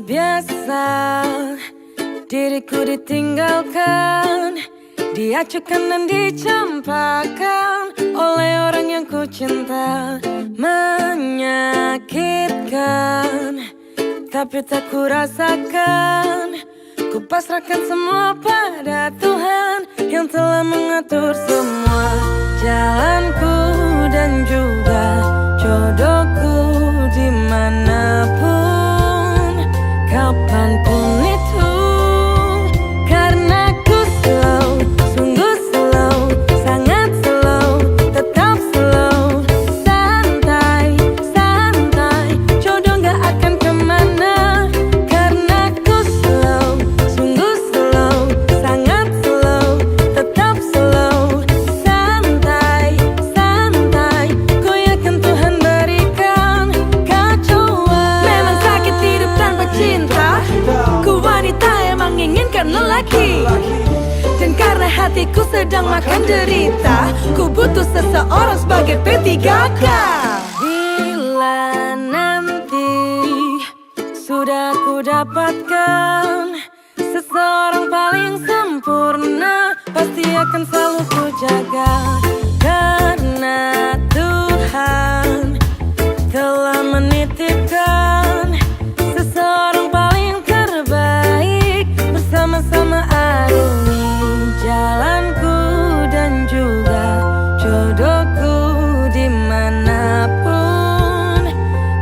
biasa diriku ditinggalkan, diacukan dan dicampakkan oleh orang yang ku cinta. Menyakitkan, tapi tak ku rasakan. Ku pasrahkan semua pada Tuhan yang telah mengatur semua jalanku dan juga jodohku dimanapun, kapanpun itu. Karena ku slow, sungguh slow, sangat slow, tetap slow, santai, santai, jodoh gak akan kemana. Karena ku slow, sungguh slow, sangat slow, tetap slow, santai, santai, ku yakin Tuhan berikan kacauan. Memang sakit hidup tanpa cinta, ku wanita yang menginginkan lelaki. Dan karena hatiku sedang makan derita, ku butuh seseorang sebagai P3K. Bila nanti sudah ku dapatkan seseorang paling sempurna, pasti akan selalu ku jaga. Karena Tuhan telah menitipkan seseorang paling terbaik. Bersama-sama arungi jalanku dan juga jodohku dimanapun,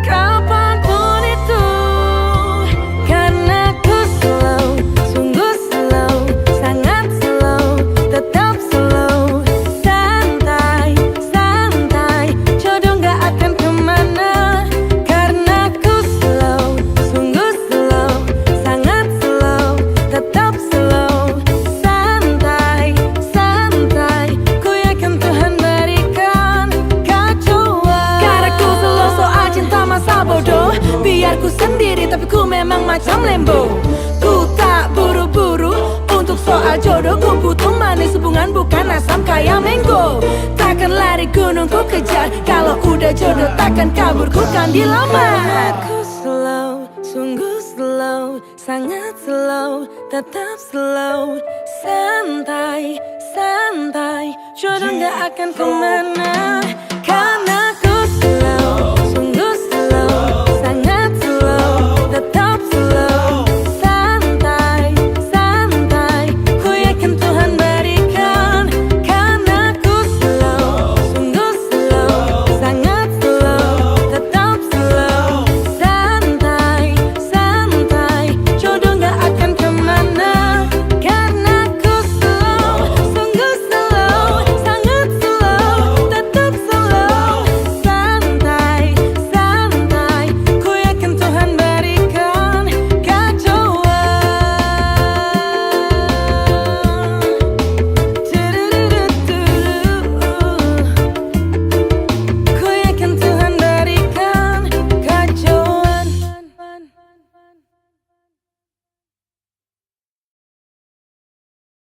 kapanpun itu. Karena ku slow, sungguh slow, sangat slow, tetap slow, santai, santai, jodoh gak akan kemana. Karena ku slow, sungguh slow, sangat slow, tetap slow, santai, santai, ku yakin Tuhan berikan kacauan. Karena ku slow soal cinta masa bodoh, biar ku sendiri tapi ku memang macam lembo. Ku tak buru-buru untuk soal jodoh, ku butuh manis hubungan bukan asam kayak mango. Takkan lari gunung ku kejar, kalau udah jodoh takkan kabur ku kan dilamar. Aku slow, sungguh slow, sangat slow, tetap slow, santai, santai, jodoh gak akan kemana.